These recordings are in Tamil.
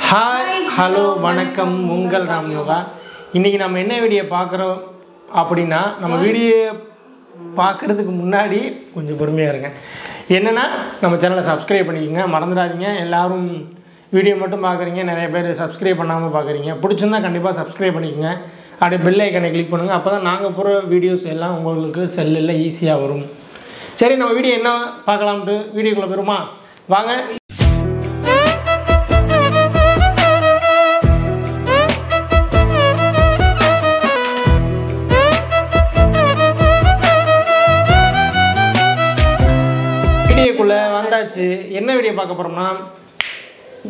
ஹாய் ஹலோ வணக்கம் உங்கள் ராம் யோகா. இன்றைக்கி நம்ம என்ன வீடியோ பார்க்குறோம் அப்படின்னா, நம்ம வீடியோ பார்க்குறதுக்கு முன்னாடி கொஞ்சம் பொறுமையாக இருங்க. என்னென்னா, நம்ம சேனலை சப்ஸ்கிரைப் பண்ணிக்கோங்க, மறந்துடாதீங்க. எல்லோரும் வீடியோ மட்டும் பார்க்குறீங்க, நிறைய பேர் சப்ஸ்கிரைப் பண்ணாமல் பார்க்குறீங்க. பிடிச்சிருந்தா கண்டிப்பாக சப்ஸ்கிரைப் பண்ணிக்கோங்க. அப்படியே பெல் ஐக்கனை கிளிக் பண்ணுங்கள். அப்போ தான் நாங்கள் போகிற வீடியோஸ் எல்லாம் உங்களுக்கு செல்லில் ஈஸியாக வரும். சரி, நம்ம வீடியோ என்ன பார்க்கலாம்ட்டு வீடியோக்குள்ளே போயிருமா? வாங்க. வீடியோக்குள்ளே வந்தாச்சு. என்ன வீடியோ பார்க்க போகிறோம்னா,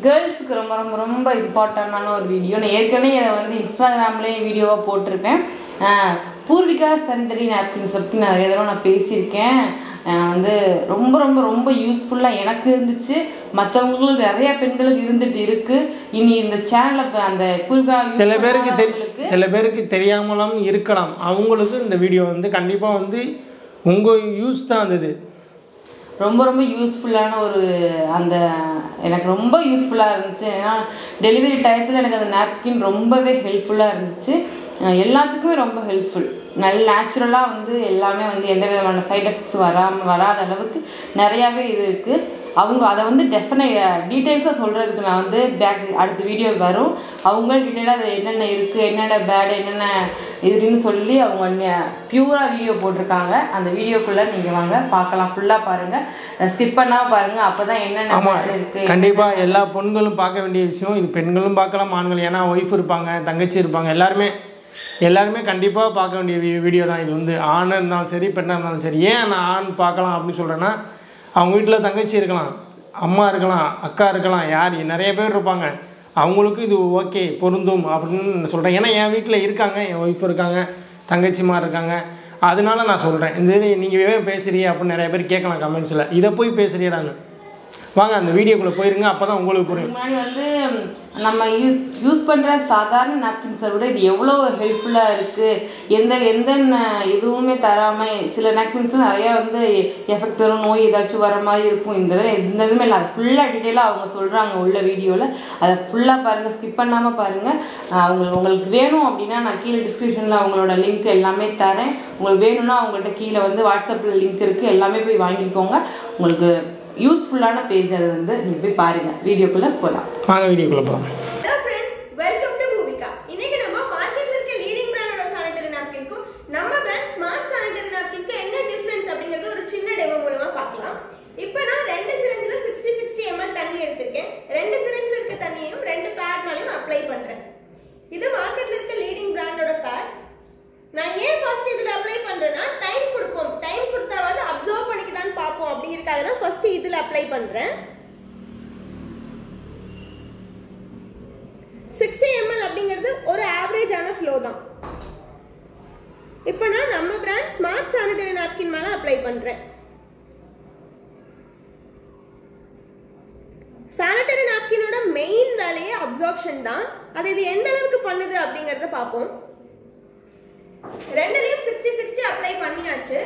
கேர்ள்ஸுக்கு ரொம்ப ரொம்ப ரொம்ப இம்பார்ட்டண்டான ஒரு வீடியோ. நான் ஏற்கனவே அதை வந்து இன்ஸ்டாகிராம்லேயே வீடியோவாக போட்டிருப்பேன். பூர்விகா சானிட்டரி நாப்கின்ஸ் பற்றி நிறைய தடவை நான் பேசியிருக்கேன். வந்து ரொம்ப ரொம்ப ரொம்ப யூஸ்ஃபுல்லாக எனக்கு இருந்துச்சு, மற்றவங்களும் நிறையா பெண்களுக்கு இருந்துட்டு இருக்குது. இனி இந்த சேனலை அந்த பூர்விகா சில பேருக்கு தெரியாமலாம் இருக்கலாம். அவங்களுக்கு இந்த வீடியோ வந்து கண்டிப்பாக வந்து உங்கள் யூஸ் தான் இருந்தது. ரொம்ப ரொம்ப யூஸ்ஃபுல்லான ஒரு எனக்கு ரொம்ப யூஸ்ஃபுல்லாக இருந்துச்சு. ஏன்னா டெலிவரி டயத்தில் எனக்கு அந்த நாப்கின் ரொம்பவே ஹெல்ப்ஃபுல்லாக இருந்துச்சு. எல்லாத்துக்குமே ரொம்ப ஹெல்ப்ஃபுல். நல்ல நேச்சுரலாக வந்து எல்லாமே வந்து எந்த விதமான சைட் எஃபெக்ட்ஸ் வராத அளவுக்கு நிறையாவே இது இருக்குது. அவங்க அதை வந்து டீட்டெயில்ஸாக சொல்கிறதுக்கு நான் வந்து அடுத்த வீடியோ வரும். அவங்க டீட்டெயிலாக அது என்னென்ன இருக்குது, என்னென்ன பேடு, என்னென்ன இதுன்னு சொல்லி அவங்க பியூராக வீடியோ போட்டிருக்காங்க. அந்த வீடியோக்குள்ளே நீங்கள் வாங்க பார்க்கலாம். ஃபுல்லாக பாருங்கள், ஸ்கிப் பண்ணாமல் பாருங்கள். அப்போ தான் என்னென்ன இருக்குது. கண்டிப்பாக எல்லா பெண்களும் பார்க்க வேண்டிய விஷயம் இது. பெண்களும் பார்க்கலாம், ஆண்கள், ஏன்னா ஒய்ஃப் இருப்பாங்க, தங்கச்சி இருப்பாங்க, எல்லாருமே கண்டிப்பாக பார்க்க வேண்டிய வீடியோ தான் இது. வந்து ஆணாக இருந்தாலும் சரி, பெண்ணாக இருந்தாலும் சரி. ஏன் நான் ஆண் பார்க்கலாம் அப்படின்னு சொல்கிறேன்னா, அவங்க வீட்டில் தங்கச்சி இருக்கலாம், அம்மா இருக்கலாம், அக்கா இருக்கலாம், நிறைய பேர் இருப்பாங்க. அவங்களுக்கு இது ஓகே பொருந்தும் அப்படின்னு சொல்கிறேன். ஏன்னா என் வீட்டில் இருக்காங்க, என் ஒய்ஃப் இருக்காங்க, தங்கச்சிமா இருக்காங்க. அதனால நான் சொல்கிறேன். இந்த இது நீங்கள் பேசுகிறீ அப்படின்னு நிறைய பேர் கேட்கலாம் கமெண்ட்ஸில். இதை போய் பேசுகிறீடான்னு வாங்க அந்த வீடியோக்குள்ளே போயிருங்க. அப்போ தான் உங்களுக்கு புரியும். முன்னாடி வந்து நம்ம யூஸ் பண்ணுற சாதாரண நாப்கின்ஸை விட இது எவ்வளோ ஹெல்ப்ஃபுல்லாக இருக்குது. எந்த இதுவுமே தராமல் சில நாப்கின்ஸ்லாம் நிறையா வந்து எஃபெக்ட் தரும், நோய் ஏதாச்சும் வர மாதிரி இருக்கும். இந்த இதுவுமே இல்லை. அது ஃபுல்லாக டீட்டெயிலாக அவங்க சொல்கிறாங்க உள்ள வீடியோவில். அதை ஃபுல்லாக பாருங்கள், ஸ்கிப் பண்ணாமல் பாருங்கள். உங்களுக்கு வேணும் அப்படின்னா நான் கீழே டிஸ்கிரிப்ஷனில் அவங்களோட லிங்க் எல்லாமே தரேன். உங்களுக்கு வேணும்னா அவங்கள்ட்ட கீழே வந்து வாட்ஸ்அப்பில் லிங்க் இருக்குது, எல்லாமே போய் வாங்கிக்கோங்க. உங்களுக்கு யூஸ்ஃபுல்லான பேஜ் அது வந்து நீங்கள் போய் பாருங்கள். வீடியோக்குள்ளே போகலாம். வாங்க வீடியோக்குள்ளே போகலாம். Hello friends, welcome to Poorvika. இன்னைக்கு நம்ம மார்க்கெட்ல இருக்க லீடிங் பிராண்டோட சானிட்டரி நாப்கின்க்கும் நம்ம பிராண்ட் ஸ்மார்ட் சானிட்டரி நாப்கின்க்கு என்ன டிஃபரன்ஸ் அப்படிங்கறது ஒரு சின்ன டெமோ மூலமா பார்க்கலாம். இப்போ நான் 2 சிரிஞ்சில 60 ml தண்ணி எடுத்துர்க்கேன். 2 சிரிஞ்சில இருக்க தண்ணியையும் 2 பேட் மேலயும் அப்ளை பண்றேன். இது மார்க்கெட்ல இருக்க லீடிங் பிராண்டோட பேட். நான் ஏன் ஃபர்ஸ்ட் இதுல அப்ளை பண்றேன்னா, டைம் கொடுப்போம், டைம் கொடுத்தாவது அப்சர்வ் பண்ணிக்கதான் பாப்போம் அப்படிங்கறதுக்காக தான் ஃபர்ஸ்ட் இதுல அப்ளை பண்றேன். 60 ml அப்படிங்கிறது ஒரு ஆவரேஜான ஃப்ளோ தான். இப்போ நான் நம்ம பிராண்ட் ஸ்மார்ட் சானிட்டரி நாப்கின் மேல அப்ளை பண்றேன். சானிட்டரி நாப்கினோட மெயின் வேலையே அப்சார்ப்ஷன் தான். அது இது எந்த அளவுக்கு பண்ணுது அப்படிங்கறத பாப்போம். ரெண்டுலயும் 60 அப்ளை பண்ணியாச்சு.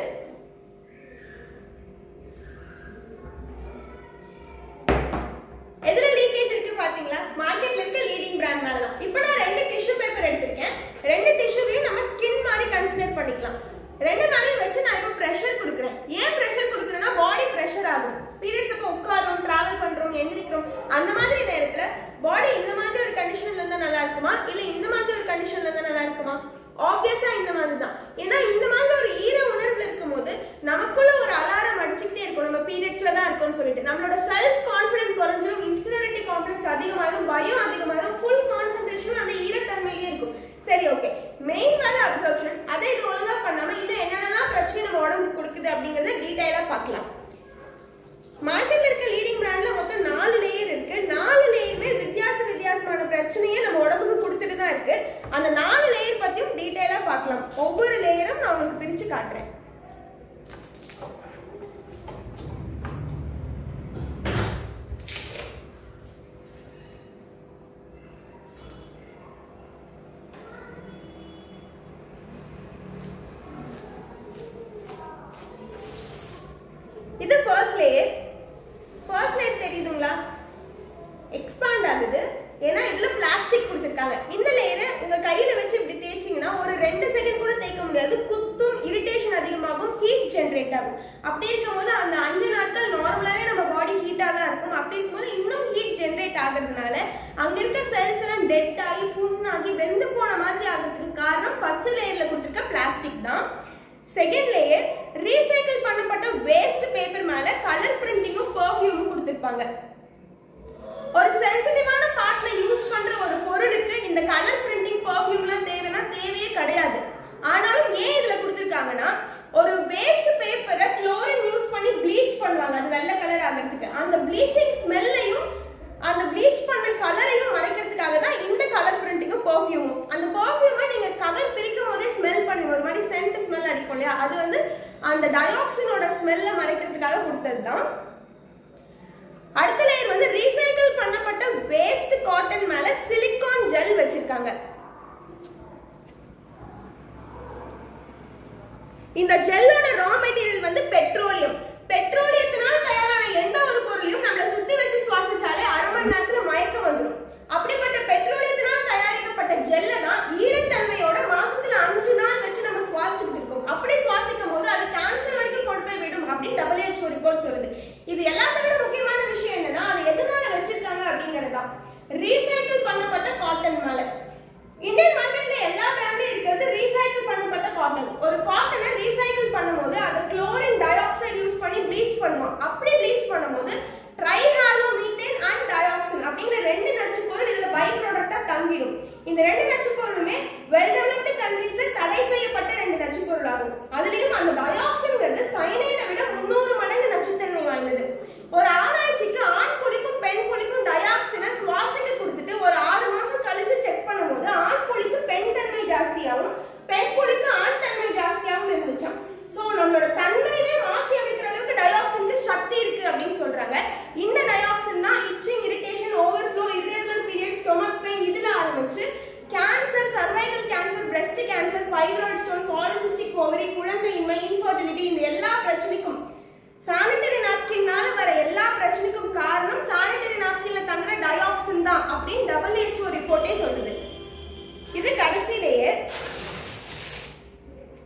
எதுல லீக்கேஜ் இருக்கு பாத்தீங்களா? மார்க்கெட்ல இருக்க லீடிங் பிராண்ட் மேல தான். இப்போ நான் 2 டிஷ்யூ பேப்பர் எடுத்துர்க்கேன். 2 டிஷ்யூவையும் நம்ம ஸ்கின் மாதிரி கன்சிடர் பண்ணிக்கலாம். 2 நாளையும் வச்சு நான் இப்போ பிரஷர் கொடுக்குறேன். ஏன் பிரஷர் கொடுக்குறேன்னா, பாடி பிரஷர் ஆகும். பீரியட்ஸ் அப்போ உட்காரோம், டிராவல் பண்றோம், எந்திரிக்கிறோம், அந்த மாதிரி நேரத்துல பாடி இந்த மாதிரி ஒரு கண்டிஷன்ல இருந்தா நல்லா இருக்குமா, இல்ல இந்த மாதிரி ஒரு கண்டிஷன்ல இருந்தா நல்லா இருக்குமா? ஆப்வியஸா இந்த மாதிரி தான். ஏன்னா இந்த மாதிரி ஒரு ஈர உணர்வுல இருக்கும்போது நமக்குள்ள ஒரு அலாரம் அடிச்சுக்கிட்டே இருக்கும், நம்ம பீரியட்ஸ்ல தான் இருக்கோம்னு சொல்லிட்டு. நம்மளோட செல்ஃப் கான்ஃபிடன்ஸ் குறைஞ்சிரும், இன்ஃபீரியாரிட்டி காம்ப்ளெக்ஸ் அதிகமாயிரும், பயம் அதிகமாயிரும், ஃபுல் கான்சென்ட்ரேஷனும் அந்த ஈரத்தன்மையிலே இருக்கும். சரி, ஓகே, மெயின் வேலை அப்சர்ப்ஷன். அதை இது ஒழுங்கா பண்ணாம இன்னும் என்னென்னலாம் பிரச்சனை நம்ம உடம்புக்கு கொடுக்குது அப்படிங்கறத டீடைலா பார்க்கலாம். மார்க்கெட்ல இருக்க லீடிங் பிராண்ட்ல மொத்தம் 4 லேயர் இருக்கு. 4 லேயருமே வித்தியாசமான பிரச்சனையை நம்ம உடம்புக்கு கொடுத்துட்டு தான் இருக்கு. அந்த 4 லேயர் பத்தியும் டீடைலா பார்க்கலாம். ஒவ்வொரு லேயரும் நான் உங்களுக்கு பிரிச்சு காட்டுறேன். இது ஃபர்ஸ்ட் லேயர். தெரியுதுங்களா? எக்ஸ்பாண்ட் ஆகுது. ஏன்னா இதுல பிளாஸ்டிக் கொடுத்துருக்காங்க. இந்த லேயரை உங்க கையில வச்சு இப்படி தேய்ச்சிங்கன்னா ஒரு 2 செகண்ட் கூட தேய்க்க முடியாது. குத்தும், இரிட்டேஷன் அதிகமாகும், ஹீட் ஜென்ரேட் ஆகும். அப்படி இருக்கும்போது அந்த 5 நாட்கள் நார்மலாவே நம்ம பாடி ஹீட்டா தான் இருக்கும். அப்படி இருக்கும்போது இன்னும் ஹீட் ஜென்ரேட் ஆகிறதுனால அங்க இருக்க செல்ஸ் எல்லாம் டெட் ஆகி புண்ணாகி வெந்து போன மாதிரி ஆகிறதுக்கு காரணம் ஃபர்ஸ்ட் லேயர்ல கொடுத்துருக்க பிளாஸ்டிக் தான். செகண்ட் லேயர் ரீசைக்கிள் பண்ணப்பட்ட வேஸ்ட் பேப்பர் மேல கலர் பிரிண்டிங்கும் பெர்ஃப்யூமும் கொடுத்துருப்பாங்க. ஒரு சென்சிட்டிவான பார்ட்ல யூஸ் பண்ற ஒரு பொருளுக்கு இந்த கலர் பிரிண்டிங் பெர்ஃப்யூம்லாம் தேவையே கிடையாது. ஆனாலும் ஏன் இதுல கொடுத்துருக்காங்கன்னா, ஒரு வேஸ்ட் பேப்பரை குளோரின் யூஸ் பண்ணி ப்ளீச் பண்ணுவாங்க அது வெள்ளை கலர் ஆகிறதுக்கு. அந்த ப்ளீச்சிங் ஸ்மெல்லையும் அந்த ப்ளீச் பண்ண கலரையும் மறைக்கிறதுக்காக தான் இந்த கலர் பிரிண்டிங்கும் பெர்ஃப்யூமும். அந்த பெர்ஃப்யூமை நீங்க கவர் பிரிக்கும் போதே ஸ்மெல் பண்ணுங்க, ஒரு மாதிரி சென்ட் ஸ்மெல் அடிக்கும் இல்லையா, அது வந்து அந்த டயாக்சினோட ஸ்மெல்லை மறைக்கிறதுக்காக கொடுத்தது தான். அடுத்த லேயர் வந்து ரீசைக்கிள் பண்ணப்பட்ட வேஸ்ட் காட்டன் மேல சிலிகான் ஜெல் வச்சிருக்காங்க. இந்த ஜெல்லோட ரா மெட்டீரியல் வந்து பெட்ரோலியம். பெட்ரோலியத்தினால தயாரான எந்த ஒரு பொருளையும் நம்மள சுத்தி வச்சு சுவாசிச்சாலே 1/2 மணி நேரத்துல மயக்கம் வந்துடும். அப்படிப்பட்ட பெட்ரோலியத்தினால தயாரிக்கப்பட்ட ஜெல்லை தான் ஈரத்தன்மையோட மாசத்துல 5 நாள் வச்சு நம்ம சுவாசிச்சுட்டு இருக்கோம். அப்படி சுவாசிக்கும் போது அது கேன்சர் வரைக்கும் கொண்டு போய் விடும் அப்படின்னு WHO ரிப்போர்ட் சொல்லுது. இது எல்லாத்த விட முக்கியமான விஷயம் என்னன்னா, அது எதனால வச்சிருக்காங்க அப்படிங்கறதுதான். ரீசைக்கிள் பண்ணப்பட்ட காட்டன் மேல இந்தியன் மார்க்கெட்ல எல்லா பிராண்ட்லயும் இருக்கிறது ரீசைக்கிள் பண்ணப்பட்ட காட்டன். ஒரு காட்டனை ரீசைக்கிள் பண்ணும்போது அதை குளோரின் டை ஆக்சைடு யூஸ் பண்ணி ப்ளீச் பண்ணுவோம். அப்படி ப்ளீச் பண்ணும்போது ட்ரைஹாலோமீத்தேன் அண்ட் டயாக்சின் அப்படிங்கிற 2 நச்சு பொருள் இதுல பை ப்ராடக்டா தங்கிடும். இந்த 2 நச்சு பொருளுமே வெல் டெவலப்டு கண்ட்ரீஸ்ல தடை செய்யப்பட்ட 2 நச்சு பொருள் ஆகும். அதுலயும் அந்த டயாக்சின்ங்கிறது சயனைடை விட 300 மடங்கு நச்சுத்தன்மை வாய்ந்தது. ஒரு ஆராய்ச்சிக்கு ஆண் புலிக்கும் பெண் புலிக்கும் டயாக்சினை சுவாசிக்க கொடுத்துட்டு ஒரு 6 மாசம் கழிச்சு செக் பண்ணும்போது ஆண் புலிக்கு பெண் தன்மை ஜாஸ்தியாகவும் பெண் புலிக்கு ஆண் தன்மை ஜாஸ்தியாகவும் இருந்துச்சாம். சோ நம்மளோட தன்மையே மாற்றி அமைக்கிற அளவுக்கு டயாக்சினுக்கு சக்தி இருக்கு அப்படின்னு சொல்றாங்க. இந்த டயாக்சின் தான் itching, irritation, overflow, irregular period, stomach pain இதுல ஆரம்பிச்சு cancer, cervical cancer, breast cancer, fibroid stone, polycystic ovary, குழந்தையின்மை, இன்ஃபர்டிலிட்டி இந்த எல்லா பிரச்சனைக்கும் சானிட்டரி நாப்கின்னால வர எல்லா பிரச்சனைக்கும் காரணம் சானிட்டரி நாப்கின்ல தங்குற டயாக்சின் தான் அப்படின்னு WHO ரிப்போர்ட்டே சொல்லுது. இது கடைசி லேயர்.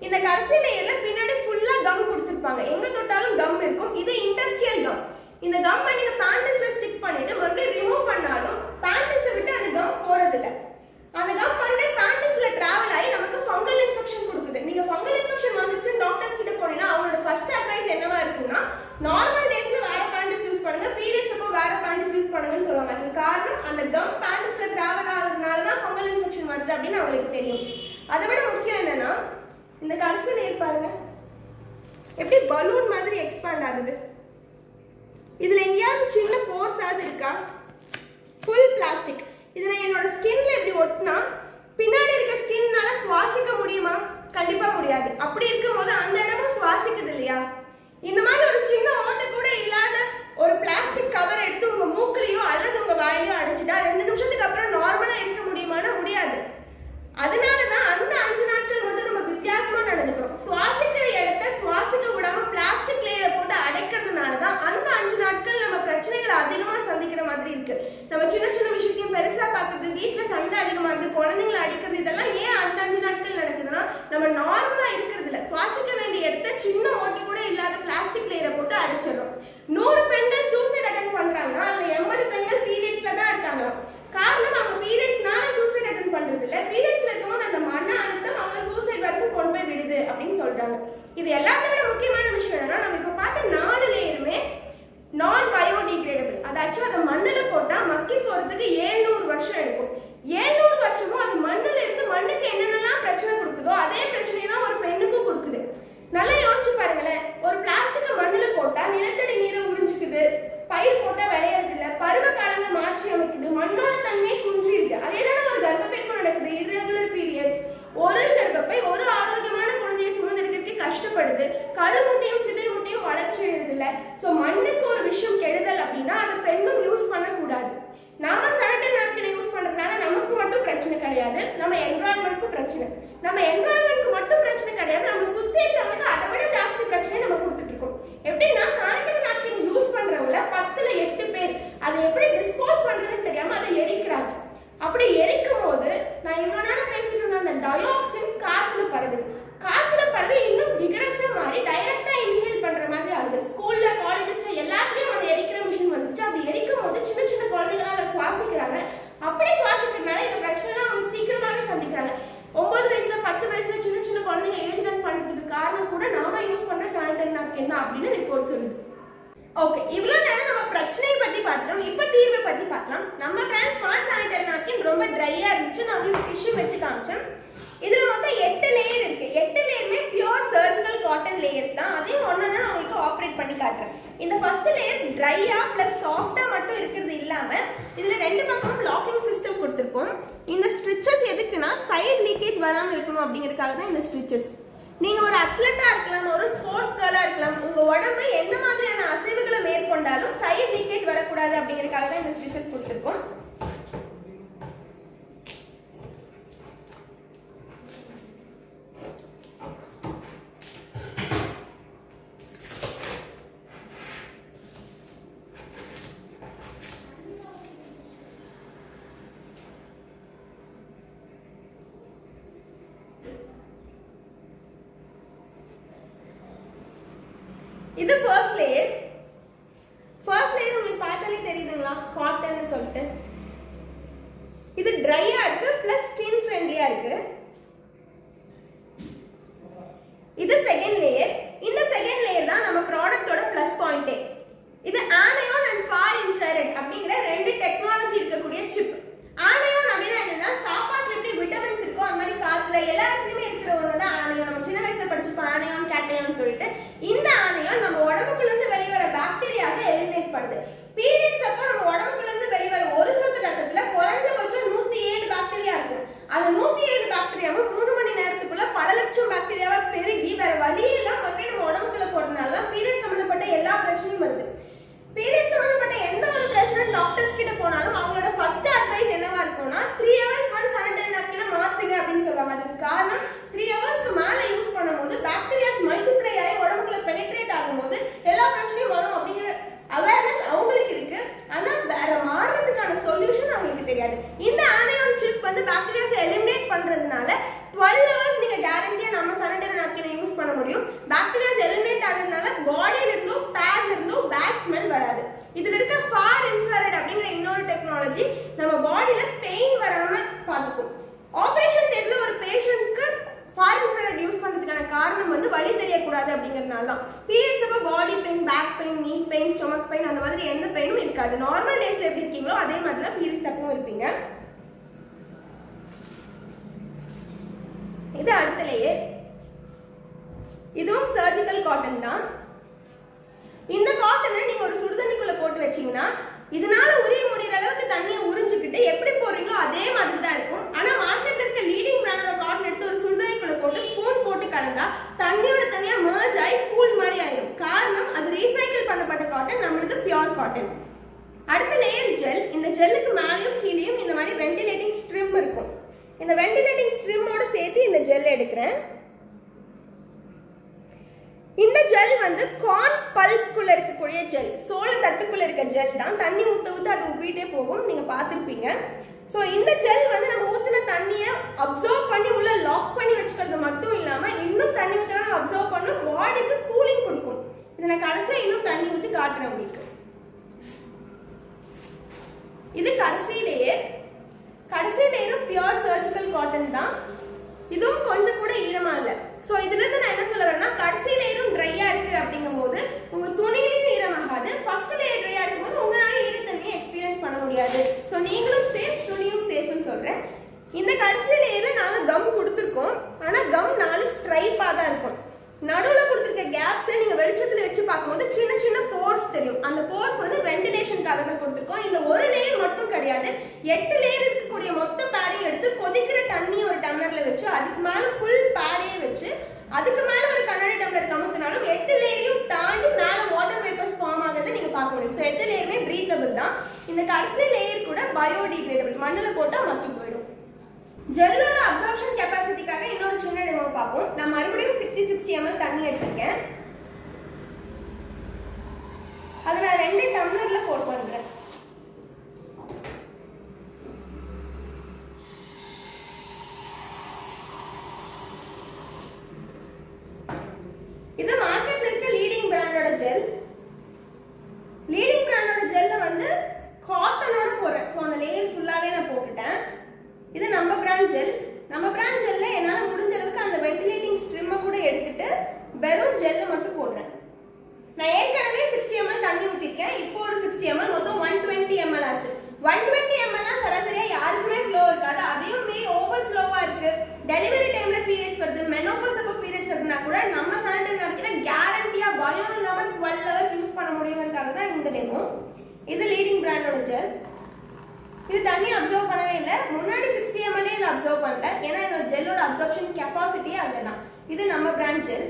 இந்த கடைசி லேயர்ல பின்னாடி ஃபுல்லா கம் கொடுத்திருப்பாங்க. எங்க தொட்டாலும் கம் இருக்கும். இது இண்டஸ்ட்ரியல் கம். இந்த கம்மை நீங்க பேண்டஸ்ல ஸ்டிக் பண்ணிட்டு மறுபடியும் ரிமூவ் பண்ணாலும் பேண்டஸை விட்டு அந்த கம் போறது இல்ல. அந்த கம் மறுபடியும் பேண்டஸ்ல டிராவல் ஆகி நமக்கு ஃபங்கல் இன்ஃபெக்ஷன் கொடுக்குது. நீங்க ஃபங்கல் இன்ஃபெக்ஷன் வந்துச்சு டாக்டர்ஸ் கிட்ட போனீங்கன்னா அவங்களோட ஃபர்ஸ்ட் அட்வைஸ் என்னவா இருக்குன்னா, நார்மல் டேஸ்ல வேற பேண்டஸ் யூஸ் பண்ணுங்க, பீரியட்ஸ் அப்போ வேற பேண்டஸ் யூஸ் பண்ணுங்கன்னு சொல்லுவாங்க. அதுக்கு காரணம் அந்த கம் பேண்டஸ்ல டிராவல் ஆகுறதுனால தான் ஃபங்கல் இன்ஃபெக்ஷன் வருது அப்படின்னு அவங்களுக்கு தெரியும். அதை விட முக்கியம் என்னன்னா, இந்த கடைசி லேயர் பாருங்க எப்படி பலூன் மாதிரி எக்ஸ்பாண்ட் ஆகுது. இதுல எங்கேயாவது சின்ன போர்ஸ் ஆகுது இருக்கா? Full plastic. இதை நான் என்னோட ஸ்கின்ல இப்படி ஒட்டினா பின்னாடி இருக்க ஸ்கின்னால சுவாசிக்க முடியுமா? கண்டிப்பா முடியாது. அப்படி இருக்கும்போது அந்த இடமும் சுவாசிக்குது இல்லையா? இந்த மாதிரி ஒரு சின்ன ஓட்டை கூட இல்லாத ஒரு பிளாஸ்டிக் கவர் எடுத்து உங்க மூக்குலையோ அல்லது உங்க வாயிலையோ அடைச்சிட்டா 2 நிமிஷத்துக்கு அப்புறம் நார்மலா இருக்க முடியுமானா முடியாது. அதனாலதான் அந்த 5 நாட்கள் மட்டும் நம்ம வித்தியாசமா நடந்துக்கிறோம். சுவாசிக்கிற இடத்தை சுவாசிக்க விடாம பிளாஸ்டிக் லேயரை போட்டு அடைக்கிறதுனாலதான் அந்த 5 நாட்கள் நம்ம பிரச்சனைகளை அதிகமா சந்திக்கிற மாதிரி இருக்கு. நம்ம சின்ன சின்ன விஷயத்தையும் பெருசா பாக்குறது, வீட்டுல சண்டை அதிகமா இருக்கு, குழந்தைங்களை அடிக்கிறது, இதெல்லாம் ஏன் அந்த 5 நாட்கள் நடக்குதுன்னா நம்ம நார்மலா இருக்கிறது இல்ல. சுவாசிக்க வேண்டிய இடத்தை சின்ன ஓட்டி கூட இல்லாத பிளாஸ்டிக் லேயரை போட்டு அடைச்சிடறோம். 100 பெண்கள் சூசைட் அட்டெண்ட் பண்றாங்க, அதுல 80 பெண்கள் பீரியட்ஸ்ல தான் இருக்காங்க. காரணம் அவங்க பீரியட்ஸ்னால சூசைட் அட்டெண்ட் பண்றது இல்ல, பீரியட்ஸ்ல இருக்கும்போது அந்த மன அழுத்தம் அவங்க சூசைட் வரைக்கும் கொண்டு போய் விடுது அப்படின்னு சொல்றாங்க. இது எல்லாத்த விட முக்கியமான விஷயம் என்னன்னா, நம்ம இப்ப பார்த்த 4 லேயருமே நான் பயோடிகிரேடபிள். அதாச்சும் அதை மண்ணுல போட்டா மக்கி போறதுக்கு 700 வருஷம் எடுக்கும். 700 வருஷமும் அது மண்ணுல இருந்து மண்ணுக்கு என்னென்னலாம் பிரச்சனை கொடுக்குதோ அதே பிரச்சனையை தான் ஒரு பெண்ணுக்கும் கொடுக்குது. நல்லா யோசிச்சு பாருங்களேன். ஒரு பிளாஸ்டிக்கை மண்ணுல போட்டா நிலத்தடி நீரை உறிஞ்சிக்குது, பயிர் போட்டா விளையறது இல்ல, பருவ காலங்களை மாற்றி அமைக்குது, மண்ணோட தன்மையை ஓகே, இவ்வளோ நேரம் நம்ம பிரச்சனையை பற்றி பார்த்துட்டோம். இப்போ தீர்வை பற்றி பார்க்கலாம். நம்ம பிராண்ட் ஸ்மார்ட் சானிடரி நாப்கின் ரொம்ப ட்ரையாக இருந்துச்சு. நான் உங்களுக்கு டிஷ்யூ வச்சு காமிச்சேன். இதில் மொத்தம் 8 லேயர் இருக்குது. 8 லேயருமே பியூர் சர்ஜிக்கல் காட்டன் லேயர்ஸ் தான். அதையும் ஒன்று நான் உங்களுக்கு ஆப்ரேட் பண்ணி காட்டுறேன். இந்த ஃபர்ஸ்ட் லேயர் ட்ரையாக ப்ளஸ் சாஃப்டாக மட்டும் இருக்கிறது இல்லாமல் இதில் 2 பக்கமும் லாக்கிங் சிஸ்டம் கொடுத்துருக்கோம். இந்த ஸ்ட்ரிச்சஸ் எதுக்குன்னா சைடு லீக்கேஜ் வராமல் இருக்கணும் அப்படிங்கிறதுக்காக தான் இந்த ஸ்ட்ரிச்சஸ். நீங்கள் ஒரு அத்லெட்டாக இருக்கலாம், ஒரு ஸ்போர்ட்ஸ் கேர்ளாக இருக்கலாம், உங்கள் உடம்பு என்ன மாதிரியான அசைவுகளை மேற்கொண்டாலும் சைடு லீக்கேஜ் வரக்கூடாது அப்படிங்கிறதுக்காக தான் இந்த ஸ்ட்ரிச்சஸ் கொடுத்துருக்கோம். இது ஃபர்ஸ்ட் லேயர். ஃபர்ஸ்ட் லேயர் உங்களுக்கு பார்த்தாலே தெரியுதுங்களா, காட்டன் சொல்லிட்டு. இது ட்ரையா இருக்கு பிளஸ் ஸ்கின் ஃப்ரெண்ட்லியா இருக்கு. இது செகண்ட் லேயர். இந்த செகண்ட் லேயர் தான் நம்ம ப்ராடக்ட்டோட ப்ளஸ் பாயிண்டே. இது ஆனியான் அண்ட் ஃபார் இன்ஃப்ராரெட் அப்படிங்கிற 2 டெக்னாலஜி இருக்கக்கூடிய சிப். ஆனியான் அப்படின்னா என்னன்னா, சாப்பாட்டுல எப்படி விட்டமின்ஸ் இருக்கோ அந்த மாதிரி காத்துல எல்லா இடத்துலயுமே இருக்கிற ஒன்று தான் ஆனியான். நம்ம சின்ன வயசுல படிச்சுப்போம் ஆனியான் கேட்டயான் சொல்லிட்டு. இந்த ஆனியான் நம்ம உடம்புக்குள்ள இருந்து வெளிவர பாக்டீரியாஸை எலிமினேட் பண்ணுது. பீரியட்ஸ் அப்போ நம்ம உடம்புக்குள்ள இருந்து வெளிவர ஒரு சொட்டு ரத்தத்துல குறைஞ்சபட்சம் 107 பாக்டீரியா இருக்கும். அந்த 107 பாக்டீரியாவும் 3 மணி நேரத்துக்குள்ள பல லட்சம் பாக்டீரியாவா பெருகி வேற வழியே எல்லாம் மறுபடியும் நம்ம உடம்புக்குள்ள போறதுனால தான் பீரியட் சம்பந்தப்பட்ட எல்லா பிரச்சனையும் வருது. பீரியட் சம்பந்தப்பட்ட எந்த ஒரு பிரச்சனை டாக்டர்ஸ் கிட்ட போனாலும் அவங்களோட ஃபர்ஸ்ட் அட்வைஸ் என்னவா இருக்கும்னா 3 hours ஒன்ஸ் சானிடரி நாப்கினை மாத்துங்க அப்படின்னு சொல்லுவாங்க. அதுக்கு காரணம் 3 ஹவர்ஸ்க்கு மேல யூஸ் பண்ணும்போது பாக்டீரியாஸ் மல்டிப்ளை ஆகி உடம்புக்குள்ள பெனிட்ரேட் ஆகும்போது எல்லா பிரச்சனையும் வரும் அப்படிங்கிற அவேர்னஸ் அவங்களுக்கு இருக்கு. ஆனா வேற மாறுறதுக்கான சொல்யூஷன் அவங்களுக்கு தெரியாது. இந்த ஆனியான் சிப் வந்து பாக்டீரியாஸை எலிமினேட் பண்றதுனால 12 hours நீங்க கேரண்டியா நம்ம சானிடரி நாப்கினை யூஸ் பண்ண முடியும். பாக்டீரியாஸ் எலிமினேட் ஆகிறதுனால பாடியில இருந்தோ பேட்ல இருந்தோ பேட் ஸ்மெல் வராது. இதுல இருக்க ஃபார் இன்ஃப்ராரெட் அப்படிங்கிற இன்னொரு டெக்னாலஜி நம்ம பாடியில பெயின் வராம பாத்துக்கும். ஆபரேஷன் தேட்டர்ல ஒரு பேஷண்ட்க்கு ஃபார் இன்ஃப்ராரெட் யூஸ் பண்றதுக்கான காரணம் வந்து வலி தெரியக்கூடாது அப்படிங்கிறதுனால தான். பீரியட்ஸ் அப்போ பாடி பெயின், பேக் பெயின், நீ பெயின், ஸ்டொமக் பெயின் அந்த மாதிரி எந்த பெயினும் இருக்காது. நார்மல் டேஸ்ல எப்படி இருக்கீங்களோ அதே மாதிரி தான் பீரியட்ஸ் அப்பவும் இருப்பீங்க. இது அடுத்த லேயர். இதுவும் சர்ஜிக்கல் காட்டன் தான். இந்த காட்டனை நீங்க ஒரு சுடுதண்ணிக்குள்ள போட்டு வச்சீங்கன்னா இதனால உரிய முடிகிற அளவுக்கு தண்ணியை உறிஞ்சிக்கிட்டு எப்படி போடுறீங்களோ அதே மாதிரி தான் இருக்கும். ஆனா மார்க்கெட்ல இருக்க லீடிங் பிராண்டோட காட்டன் எடுத்து ஒரு சுடுதண்ணிக்குள்ள போட்டு ஸ்பூன் போட்டு கலந்தா தண்ணியோட தனியா மர்ஜ் ஆகி கூல் மாதிரி ஆயிடும். காரணம் அது ரீசைக்கிள் பண்ணப்பட்ட காட்டன், நம்மளது பியூர் காட்டன். அடுத்த லேயர் ஜெல். இந்த ஜெல்லுக்கு மேலேயும் கீழேயும் இந்த மாதிரி வென்டிலேட்டிங் ஸ்ட்ரிம் இருக்கும். இந்த வென்டிலேட்டிங் ஸ்ட்ரிம்மோட சேர்த்து இந்த ஜெல் எடுக்கிறேன். இந்த ஜெல் வந்து கார்ன் பல்க்குள்ள இருக்கக்கூடிய ஜெல், சோள தட்டுக்குள்ள இருக்க ஜெல் தான். தண்ணி ஊத்த ஊத்த அது உப்பிட்டே போகும், நீங்க பார்த்திருப்பீங்க. ஸோ இந்த ஜெல் வந்து நம்ம ஊற்றின தண்ணியை அப்சர்வ் பண்ணி உள்ள லாக் பண்ணி வச்சுக்கிறது மட்டும் இல்லாம இன்னும் தண்ணி ஊற்றினா அப்சர்வ் பண்ணும், பாடிக்கு கூலிங் கொடுக்கும். இதை நான் கடைசியாக இன்னும் தண்ணி ஊற்றி காட்டுறேன் உங்களுக்கு. இது கடைசி லேயர். கடைசி லேயரும் பியூர் சர்ஜிக்கல் காட்டன் தான். இதுவும் கொஞ்சம் கூட ஈரமா இல்லை. ஸோ இதுல இருந்து நான் என்ன சொல்ல வரேன்னா, கடைசி லேயரும் ட்ரையா இருக்கு அப்படிங்கும் போது உங்க துணியிலையும் ஈரமாகாது. ஃபர்ஸ்ட் லேயர் ட்ரையா இருக்கும்போது உங்களால ஈரத்தன்மையை எக்ஸ்பீரியன்ஸ் பண்ண முடியாது. ஸோ நீங்களும் சேஃப், துணியும் சேஃப்னு சொல்றேன். இந்த கடைசி லேயர்ல நாங்க கம் கொடுத்துருக்கோம். ஆனா கம் 4 ஸ்ட்ரைப்பா தான் இருக்கும். நடுவில் கொடுத்துருக்க கேப்ஸை நீங்க வெளிச்சத்துல வச்சு பார்க்கும்போது சின்ன சின்ன போர்ஸ் தெரியும். அந்த போர்ஸ் வந்து வென்டிலேஷனுக்காக தான் கொடுத்துருக்கோம். இந்த ஒரு லேயர் மட்டும் கிடையாது, 8 லேயர் இருக்கக்கூடிய மொத்த பேடையும் எடுத்து கொதிக்கிற தண்ணி ஒரு டம்ளர்ல வச்சு அதுக்கு மேல ஃபுல் பேடையை வச்சு அதுக்கு மேல ஒரு கண்ணாடி டம்ளர் கமுத்தினாலும் 8 லேயரையும் தாண்டி மேல வாட்டர் வேப்பர்ஸ் ஃபார்ம் ஆகிறத நீங்க பார்க்க முடியும். ஸோ 8 லேயருமே பிரீத்தபிள் தான். இந்த கடைசி லேயர் கூட பயோடிகிரேடபிள், மண்ணில் போட்டா மக்கி போயிடும். ஜெல்லோட அப்சார்ப்ஷன் கெப்பாசிட்டிக்காக இன்னொரு சின்ன டெமோ பார்ப்போம். நான் மறுபடியும் 60 ml தண்ணி எடுத்துக்கேன். அதை நான் 2 டம்ளர்ல போட்டு வந்துடுறேன். இது மார்க்கெட்ல இருக்க லீடிங் பிராண்டோட ஜெல். லீடிங் பிராண்டோட ஜெல்ல வந்து காட்டனோட போடுறேன். ஸோ அந்த லேயர் ஃபுல்லாவே நான் போட்டுட்டேன். இது நம்ம பிராண்ட் ஜெல். நம்ம பிராண்ட் ஜெல்ல என்னால் முடிஞ்ச அளவுக்கு அந்த வென்டிலேட்டிங் ஸ்ட்ரிம்மை கூட எடுத்துட்டு வெறும் ஜெல்லை மட்டும் போடுறேன். நான் ஏற்கனவே 60 ml தண்ணி ஊற்றிருக்கேன். இப்போ ஒரு 60 ml, மொத்தம் 120 ml ஆச்சு. 120 ml சராசரியாக யாருக்குமே ஃப்ளோ இருக்காது. அதையும் மீறி ஓவர் ஃப்ளோவாக இருக்கு. டெலிவரி டைம்ல பீரியட்ஸ் வருது, மெனோபாஸ் அப்போ பீரியட்ஸ் வருதுன்னா கூட நம்ம சானிடரி நாப்கினை கேரண்டியா பயம் இல்லாமல் 12 hours யூஸ் பண்ண முடியுங்கிறதுக்காக தான் இந்த டெமோ. இது லீடிங் பிராண்டோட ஜெல். இது தண்ணி அப்சர்வ் பண்ணவே இல்லை. முன்னாடி 60 ml இது அப்சர்வ் பண்ணல, ஏன்னா இந்த ஜெல்லோட அப்சர்ப்ஷன் கெப்பாசிட்டியே அவ்வளோதான். இது நம்ம பிராண்ட் ஜெல்.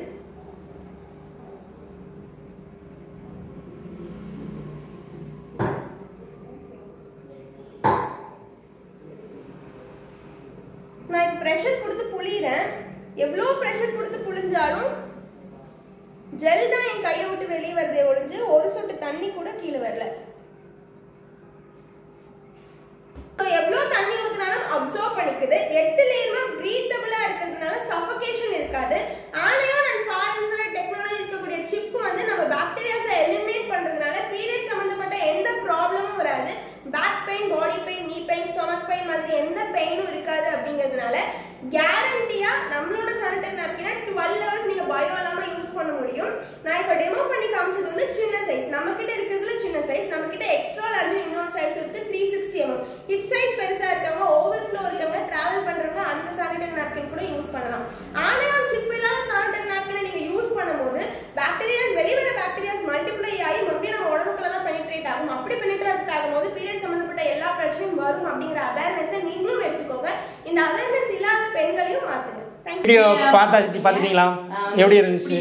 நான் ப்ரெஷர் கொடுத்து புளிறேன். எவ்வளோ ப்ரெஷர் கொடுத்து புளிஞ்சாலும் ஜெல் தான் என் கையை விட்டு வெளியே வருதே ஒழிஞ்சு ஒரு சொட்டு தண்ணி கூட கீழே வரல. எவ்வளோ தண்ணி ஊற்றினாலும் அப்சர்வ் பண்ணிக்குது. 8 லேயருமே பிரீத்தபிளா இருக்கிறதுனால சஃபகேஷன் இருக்காது. ஆனையோன் அண்ட் ஃபாரின் டெக்னாலஜி இருக்கக்கூடிய சிப் வந்து நம்ம பாக்டீரியாஸை எலிமினேட் பண்றதுனால பீரியட் சம்பந்தப்பட்ட எந்த ப்ராப்ளமும் வராது. பேக் பெயின், பாடி பெயின், நீ பெயின், ஸ்டொமக் பெயின் மாதிரி எந்த பெயினும் இருக்காது. அப்படிங்கிறதுனால கேரண்டியா நம்மளோட சானிடரி நாப்கினை 12 hours நீங்க பயம் இல்லாம யூஸ் பண்ண முடியும். நான் இப்போ டெமோ பண்ணி காமிச்சது வந்து சின்ன சைஸ். நம்ம கிட்ட இருக்கிறதுல சின்ன சைஸ். நம்ம கிட்ட எக்ஸ்ட்ரா லார்ஜ் இன்னொரு சைஸ் இருக்கு 360 ml. ஹிப் சைஸ் பெருசா இருக்கவங்க, ஓவர்ஃப்ளோ இருக்கவங்க, டிராவல் பண்றவங்க அந்த சானிடரி நாப்கின் கூட யூஸ் பண்ணலாம். ஆனையான் சிப் இல்லாத சானிடரி நாப்கினை நீங்க யூஸ் பண்ணும்போது பாக்டீரியாஸ், வெளிவர பாக்டீரியாஸ் மல்டிப்ளை ஆகி மறுபடியும் நம்ம உடம்புக்குள்ள தான் பெனிட்ரேட் ஆகும். அப்படி பெனிட்ரேட் ஆகும்போது பீரியட் சம்பந்தப்பட்ட எல்லா பிரச்சனையும் வரும் அப்படிங்கிற அவேர்னஸை நீங்களும் எடுத்துக்கோங்க. இந்த அவேர்னஸ் இல்லாத பெண்களையும் மாத்துங்க. வீடியோ பார்த்துட்டீங்களா? எப்படி இருந்துச்சு?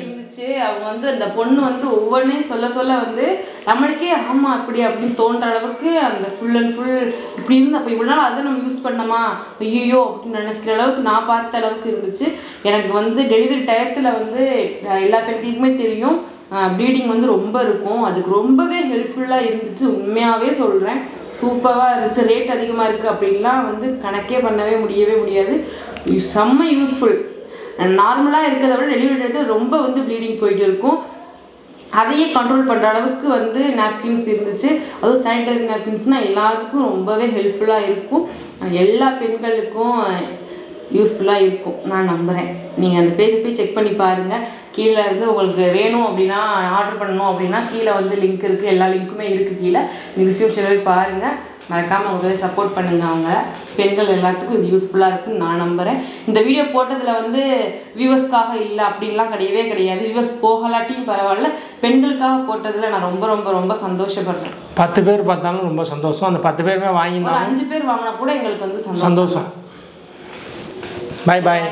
அவங்க வந்து அந்த பொண்ணு வந்து ஒவ்வொன்றையும் சொல்ல சொல்ல வந்து நம்மளுக்கே ஆமா இப்படி அப்படின்னு தோன்ற அளவுக்கு அந்த ஃபுல் அண்ட் ஃபுல் இப்படி இருந்து அப்போ இவ்வளோ நாள் அதை நம்ம யூஸ் பண்ணோமா ஐயோ அப்படின்னு நினச்சிக்கிற அளவுக்கு நான் பார்த்த அளவுக்கு இருந்துச்சு. எனக்கு வந்து டெலிவரி டயத்தில் வந்து எல்லா பெண்களுக்குமே தெரியும் ப்ளீடிங் வந்து ரொம்ப இருக்கும். அதுக்கு ரொம்பவே ஹெல்ப்ஃபுல்லாக இருந்துச்சு. உண்மையாகவே சொல்கிறேன், சூப்பராக இருந்துச்சு. ரேட் அதிகமாக இருக்குது அப்படின்லாம் வந்து கணக்கே பண்ணவே முடியாது. செம்ம யூஸ்ஃபுல். நார்மலாக இருக்கிறத விட டெலிவரி டயத்தில் ரொம்ப வந்து ப்ளீடிங் போயிட்டு இருக்கும். அதையே கண்ட்ரோல் பண்ணுற அளவுக்கு வந்து நாப்கின்ஸ் இருந்துச்சு. அதுவும் சானிடரி நாப்கின்ஸ்னால் எல்லாத்துக்கும் ரொம்பவே ஹெல்ப்ஃபுல்லாக இருக்கும். எல்லா பெண்களுக்கும் யூஸ்ஃபுல்லாக இருக்கும் நான் நம்புகிறேன். நீங்கள் அந்த பேஜை போய் செக் பண்ணி பாருங்கள். கீழே இருந்து உங்களுக்கு வேணும் அப்படின்னா ஆர்டர் பண்ணணும் அப்படின்னா கீழே வந்து லிங்க் இருக்குது. எல்லா லிங்க்குமே இருக்குது கீழே. நீங்கள் டிஸ்கிரிப்ஷனில் போய் பாருங்கள். மறக்காமல் உங்களை சப்போர்ட் பண்ணுங்கள். அவங்க பெண்கள் எல்லாத்துக்கும் இது யூஸ்ஃபுல்லாக இருக்குன்னு நான் நம்புகிறேன். இந்த வீடியோ போட்டதில் வந்து வியூவர்ஸ்க்காக இல்லை அப்படின்லாம் கிடையாது. வியூவர்ஸ் போகலாட்டியும் பரவாயில்ல, பெண்களுக்காக போட்டதில் நான் ரொம்ப ரொம்ப ரொம்ப சந்தோஷப்படுறேன். 10 பேர் பார்த்தாலும் ரொம்ப சந்தோஷம். அந்த 10 பேருமே வாங்கினா 5 பேர் வாங்கினா கூட எங்களுக்கு வந்து சந்தோஷம். பாய் பாய்.